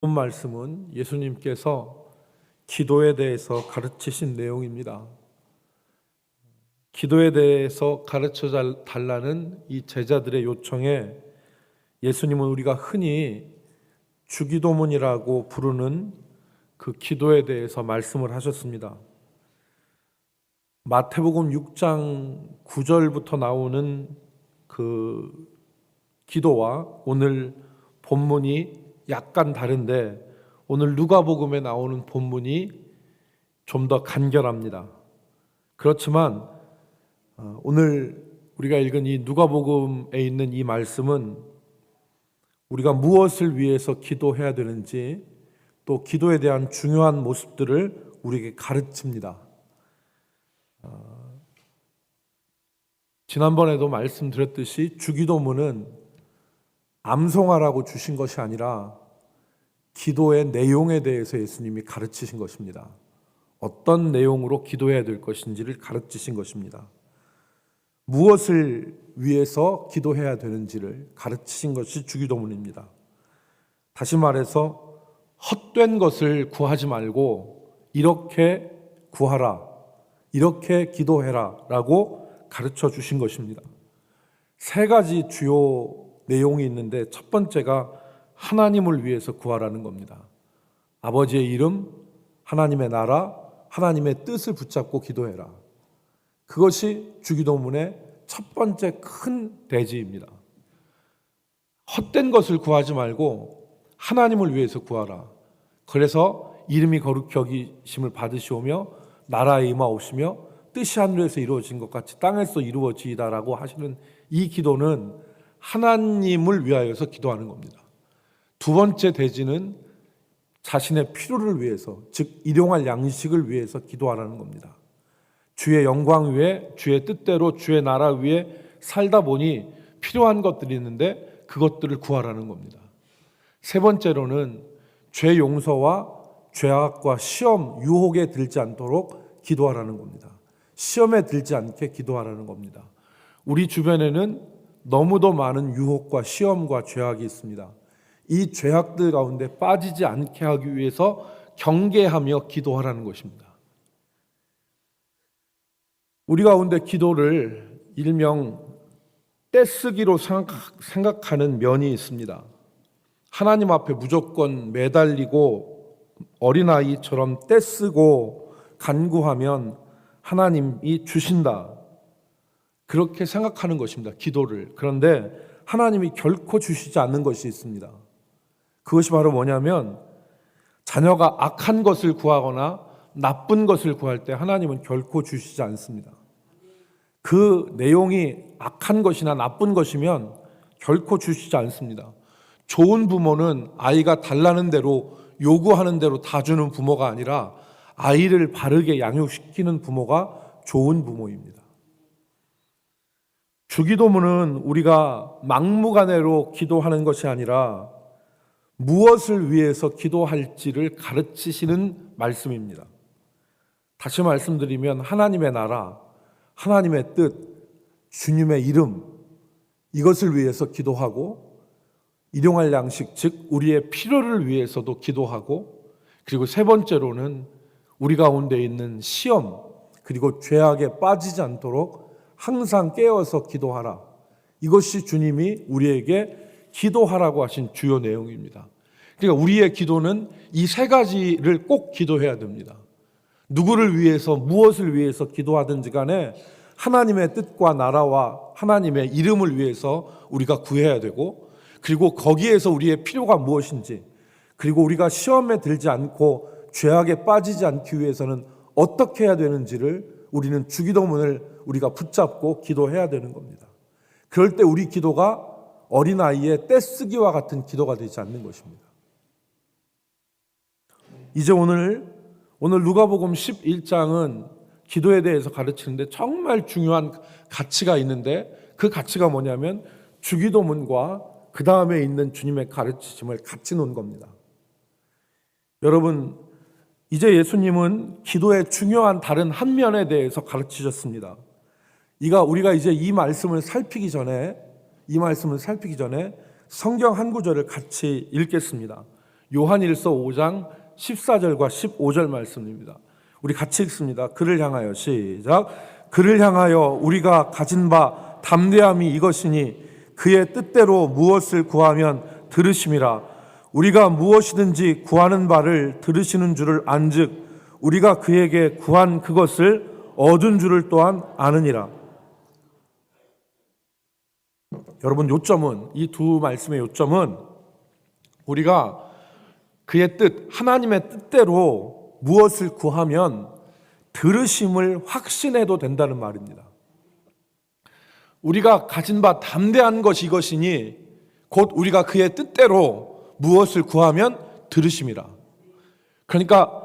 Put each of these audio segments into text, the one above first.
본 말씀은 예수님께서 기도에 대해서 가르치신 내용입니다. 기도에 대해서 가르쳐 달라는 이 제자들의 요청에 예수님은 우리가 흔히 주기도문이라고 부르는 그 기도에 대해서 말씀을 하셨습니다. 마태복음 6장 9절부터 나오는 그 기도와 오늘 본문이 약간 다른데 오늘 누가복음에 나오는 본문이 좀 더 간결합니다. 그렇지만 오늘 우리가 읽은 이 누가복음에 있는 이 말씀은 우리가 무엇을 위해서 기도해야 되는지 또 기도에 대한 중요한 모습들을 우리에게 가르칩니다. 지난번에도 말씀드렸듯이 주기도문은 암송하라고 주신 것이 아니라 기도의 내용에 대해서 예수님이 가르치신 것입니다. 어떤 내용으로 기도해야 될 것인지를 가르치신 것입니다. 무엇을 위해서 기도해야 되는지를 가르치신 것이 주기도문입니다. 다시 말해서 헛된 것을 구하지 말고 이렇게 구하라, 이렇게 기도해라 라고 가르쳐 주신 것입니다. 세 가지 주요 내용이 있는데 첫 번째가 하나님을 위해서 구하라는 겁니다. 아버지의 이름, 하나님의 나라, 하나님의 뜻을 붙잡고 기도해라. 그것이 주기도문의 첫 번째 큰 대지입니다. 헛된 것을 구하지 말고 하나님을 위해서 구하라. 그래서 이름이 거룩히 여기심을 받으시오며 나라에 임하옵시며 뜻이 하늘에서 이루어진 것 같이 땅에서 이루어지이다라고 하시는 이 기도는 하나님을 위하여서 기도하는 겁니다. 두 번째 대지는 자신의 필요를 위해서, 즉 일용할 양식을 위해서 기도하라는 겁니다. 주의 영광 위에, 주의 뜻대로 주의 나라 위에 살다 보니 필요한 것들이 있는데 그것들을 구하라는 겁니다. 세 번째로는 죄 용서와 죄악과 시험, 유혹에 들지 않도록 기도하라는 겁니다. 시험에 들지 않게 기도하라는 겁니다. 우리 주변에는 너무도 많은 유혹과 시험과 죄악이 있습니다. 이 죄악들 가운데 빠지지 않게 하기 위해서 경계하며 기도하라는 것입니다. 우리 가운데 기도를 일명 떼쓰기로 생각하는 면이 있습니다. 하나님 앞에 무조건 매달리고 어린아이처럼 떼쓰고 간구하면 하나님이 주신다. 그렇게 생각하는 것입니다. 기도를. 그런데 하나님이 결코 주시지 않는 것이 있습니다. 그것이 바로 뭐냐면 자녀가 악한 것을 구하거나 나쁜 것을 구할 때 하나님은 결코 주시지 않습니다. 그 내용이 악한 것이나 나쁜 것이면 결코 주시지 않습니다. 좋은 부모는 아이가 달라는 대로 요구하는 대로 다 주는 부모가 아니라 아이를 바르게 양육시키는 부모가 좋은 부모입니다. 주기도문은 우리가 막무가내로 기도하는 것이 아니라 무엇을 위해서 기도할지를 가르치시는 말씀입니다. 다시 말씀드리면 하나님의 나라, 하나님의 뜻, 주님의 이름, 이것을 위해서 기도하고 일용할 양식, 즉 우리의 필요를 위해서도 기도하고 그리고 세 번째로는 우리 가운데 있는 시험 그리고 죄악에 빠지지 않도록 항상 깨어서 기도하라. 이것이 주님이 우리에게 기도하라고 하신 주요 내용입니다. 그러니까 우리의 기도는 이 세 가지를 꼭 기도해야 됩니다. 누구를 위해서 무엇을 위해서 기도하든지 간에 하나님의 뜻과 나라와 하나님의 이름을 위해서 우리가 구해야 되고 그리고 거기에서 우리의 필요가 무엇인지 그리고 우리가 시험에 들지 않고 죄악에 빠지지 않기 위해서는 어떻게 해야 되는지를 우리는 주기도문을 우리가 붙잡고 기도해야 되는 겁니다. 그럴 때 우리 기도가 어린아이의 떼쓰기와 같은 기도가 되지 않는 것입니다. 이제 오늘 누가복음 11장은 기도에 대해서 가르치는데 정말 중요한 가치가 있는데 그 가치가 뭐냐면 주기도문과 그 다음에 있는 주님의 가르치심을 같이 놓은 겁니다. 여러분, 이제 예수님은 기도의 중요한 다른 한 면에 대해서 가르치셨습니다. 우리가 이제 이 말씀을 살피기 전에 성경 한 구절을 같이 읽겠습니다. 요한일서 5장 14절과 15절 말씀입니다. 우리 같이 읽습니다. 그를 향하여 시작. 그를 향하여 우리가 가진 바 담대함이 이것이니 그의 뜻대로 무엇을 구하면 들으심이라. 우리가 무엇이든지 구하는 바를 들으시는 줄을 안즉 우리가 그에게 구한 그것을 얻은 줄을 또한 아느니라. 여러분, 요점은, 이 두 말씀의 요점은 우리가 그의 뜻, 하나님의 뜻대로 무엇을 구하면 들으심을 확신해도 된다는 말입니다. 우리가 가진 바 담대한 것이 이것이니 곧 우리가 그의 뜻대로 무엇을 구하면 들으심이라. 그러니까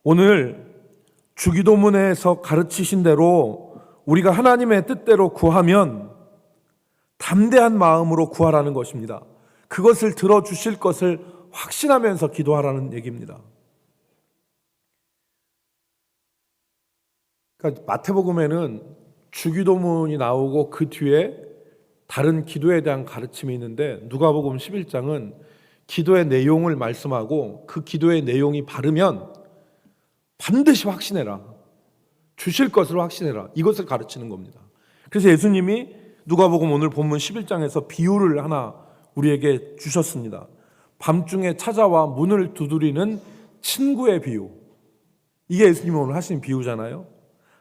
오늘 주기도문에서 가르치신 대로 우리가 하나님의 뜻대로 구하면 담대한 마음으로 구하라는 것입니다. 그것을 들어주실 것을 확신하면서 기도하라는 얘기입니다. 그러니까 마태복음에는 주기도문이 나오고 그 뒤에 다른 기도에 대한 가르침이 있는데 누가복음 11장은 기도의 내용을 말씀하고 그 기도의 내용이 바르면 반드시 확신해라. 주실 것을 확신해라. 이것을 가르치는 겁니다. 그래서 예수님이 누가복음 오늘 본문 11장에서 비유를 하나 우리에게 주셨습니다. 밤중에 찾아와 문을 두드리는 친구의 비유. 이게 예수님이 오늘 하신 비유잖아요.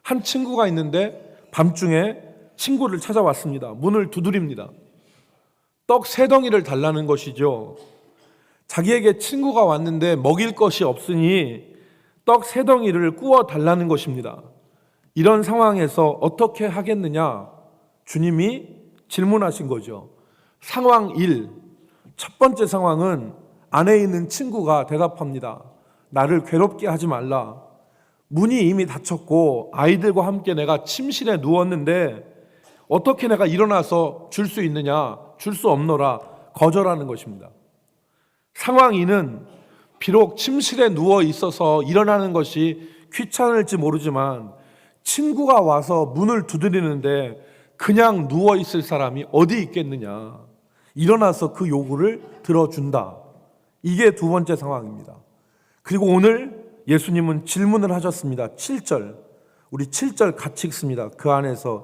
한 친구가 있는데 밤중에 친구를 찾아왔습니다. 문을 두드립니다. 떡 3덩이를 달라는 것이죠. 자기에게 친구가 왔는데 먹일 것이 없으니 떡 3덩이를 구워 달라는 것입니다. 이런 상황에서 어떻게 하겠느냐? 주님이 질문하신 거죠. 상황 1, 첫 번째 상황은 안에 있는 친구가 대답합니다. 나를 괴롭게 하지 말라. 문이 이미 닫혔고 아이들과 함께 내가 침실에 누웠는데 어떻게 내가 일어나서 줄 수 있느냐? 줄 수 없노라. 거절하는 것입니다. 상황 2는 비록 침실에 누워 있어서 일어나는 것이 귀찮을지 모르지만 친구가 와서 문을 두드리는데 그냥 누워 있을 사람이 어디 있겠느냐? 일어나서 그 요구를 들어준다. 이게 두 번째 상황입니다. 그리고 오늘 예수님은 질문을 하셨습니다. 7절. 우리 7절 같이 읽습니다. 그 안에서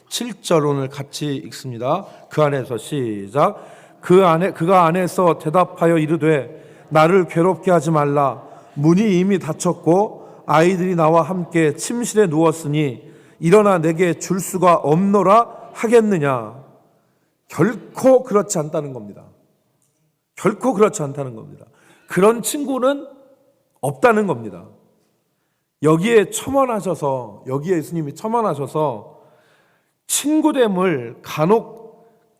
7절 오늘 같이 읽습니다. 그 안에서 시작. 그가 안에서 대답하여 이르되 나를 괴롭게 하지 말라. 문이 이미 닫혔고 아이들이 나와 함께 침실에 누웠으니 일어나 내게 줄 수가 없노라 하겠느냐? 결코 그렇지 않다는 겁니다. 결코 그렇지 않다는 겁니다. 그런 친구는 없다는 겁니다. 여기에 첨언하셔서, 여기에 예수님이 첨언하셔서 친구됨을 간혹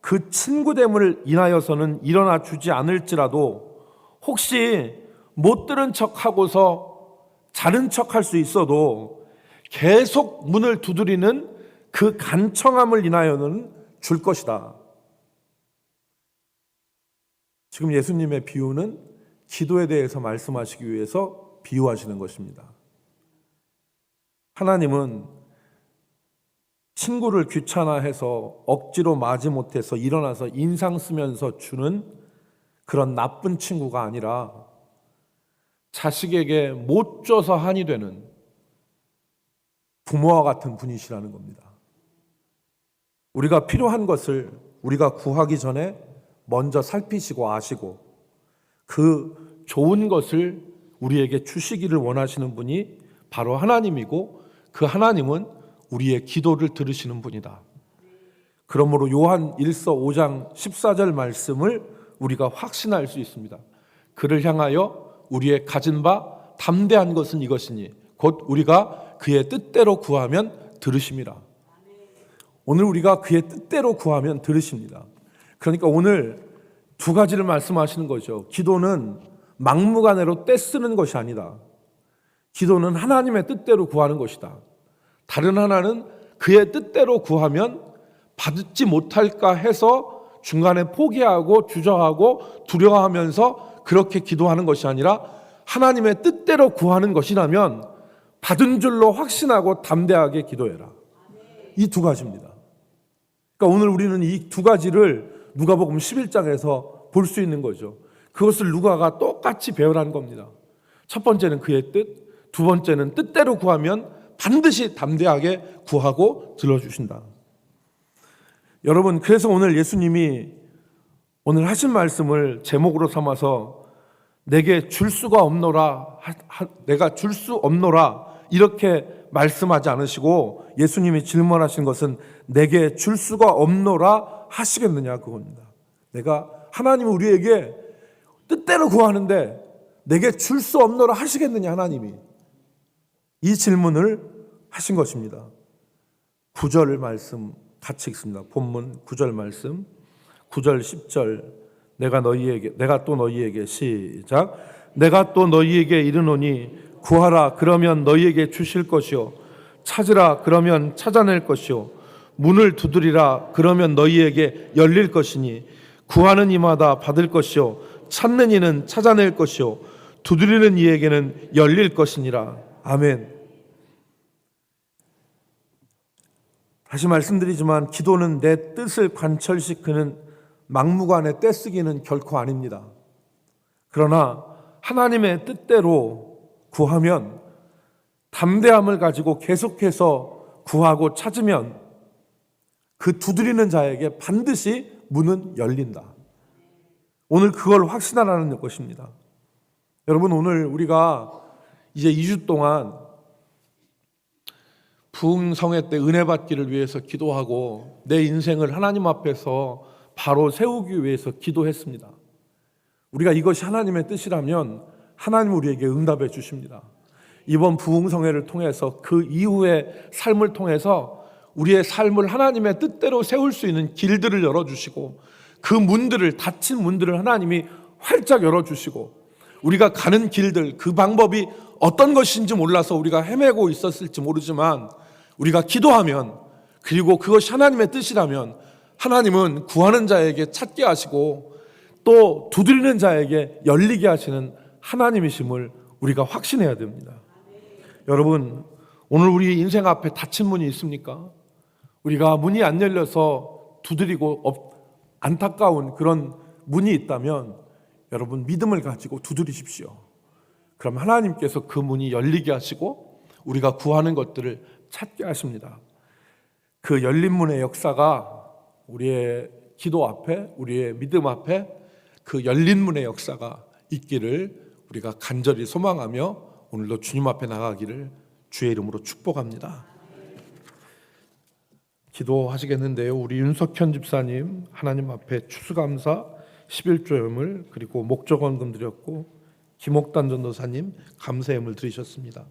그 친구됨을 인하여서는 일어나 주지 않을지라도 혹시 못 들은 척하고서 자른 척할 수 있어도 계속 문을 두드리는 그 간청함을 인하여는 줄 것이다. 지금 예수님의 비유는 기도에 대해서 말씀하시기 위해서 비유하시는 것입니다. 하나님은 친구를 귀찮아해서 억지로 마지못해서 일어나서 인상 쓰면서 주는 그런 나쁜 친구가 아니라 자식에게 못 줘서 한이 되는 부모와 같은 분이시라는 겁니다. 우리가 필요한 것을 우리가 구하기 전에 먼저 살피시고 아시고 그 좋은 것을 우리에게 주시기를 원하시는 분이 바로 하나님이고 그 하나님은 우리의 기도를 들으시는 분이다. 그러므로 요한 1서 5장 14절 말씀을 우리가 확신할 수 있습니다. 그를 향하여 우리의 가진 바 담대한 것은 이것이니 곧 우리가 그의 뜻대로 구하면 들으심이라. 오늘 우리가 그의 뜻대로 구하면 들으십니다. 그러니까 오늘 두 가지를 말씀하시는 거죠. 기도는 막무가내로 떼쓰는 것이 아니다. 기도는 하나님의 뜻대로 구하는 것이다. 다른 하나는 그의 뜻대로 구하면 받지 못할까 해서 중간에 포기하고 주저하고 두려워하면서 그렇게 기도하는 것이 아니라 하나님의 뜻대로 구하는 것이라면 받은 줄로 확신하고 담대하게 기도해라. 이 두 가지입니다. 그러니까 오늘 우리는 이 두 가지를 누가복음 11장에서 볼 수 있는 거죠. 그것을 누가가 똑같이 배우라는 겁니다. 첫 번째는 그의 뜻, 두 번째는 뜻대로 구하면 반드시 담대하게 구하고 들어주신다. 여러분, 그래서 오늘 예수님이 오늘 하신 말씀을 제목으로 삼아서 내게 줄 수가 없노라, 내가 줄 수 없노라 이렇게 말씀하지 않으시고 예수님이 질문하신 것은 내게 줄 수가 없노라 하시겠느냐 그겁니다. 내가 하나님이 우리에게 뜻대로 구하는데 내게 줄 수 없노라 하시겠느냐 하나님이 이 질문을 하신 것입니다. 9절 말씀 같이 읽습니다. 본문 9절 말씀 9절 10절 내가 또 너희에게 시작 내가 또 너희에게 이르노니 구하라 그러면 너희에게 주실 것이요 찾으라 그러면 찾아낼 것이요 문을 두드리라 그러면 너희에게 열릴 것이니 구하는 이마다 받을 것이요 찾는 이는 찾아낼 것이요 두드리는 이에게는 열릴 것이니라. 아멘. 다시 말씀드리지만 기도는 내 뜻을 관철시키는 막무가내 떼쓰기는 결코 아닙니다. 그러나 하나님의 뜻대로 구하면 담대함을 가지고 계속해서 구하고 찾으면 그 두드리는 자에게 반드시 문은 열린다. 오늘 그걸 확신하라는 것입니다. 여러분, 오늘 우리가 이제 2주 동안 부흥성회 때 은혜 받기를 위해서 기도하고 내 인생을 하나님 앞에서 바로 세우기 위해서 기도했습니다. 우리가 이것이 하나님의 뜻이라면 하나님 우리에게 응답해 주십니다. 이번 부흥성회를 통해서 그 이후의 삶을 통해서 우리의 삶을 하나님의 뜻대로 세울 수 있는 길들을 열어주시고 그 문들을 닫힌 문들을 하나님이 활짝 열어주시고 우리가 가는 길들 그 방법이 어떤 것인지 몰라서 우리가 헤매고 있었을지 모르지만 우리가 기도하면 그리고 그것이 하나님의 뜻이라면 하나님은 구하는 자에게 찾게 하시고 또 두드리는 자에게 열리게 하시는 하나님이심을 우리가 확신해야 됩니다. 여러분, 오늘 우리 인생 앞에 닫힌 문이 있습니까? 우리가 문이 안 열려서 두드리고 안타까운 그런 문이 있다면 여러분 믿음을 가지고 두드리십시오. 그럼 하나님께서 그 문이 열리게 하시고 우리가 구하는 것들을 찾게 하십니다. 그 열린 문의 역사가 우리의 기도 앞에 우리의 믿음 앞에 그 열린 문의 역사가 있기를 우리가 간절히 소망하며 오늘도 주님 앞에 나가기를 주의 이름으로 축복합니다. 기도하시겠는데요. 우리 윤석현 집사님 하나님 앞에 추수감사 11조염을 그리고 목적원금 드렸고 김옥단 전도사님 감사염을 드리셨습니다.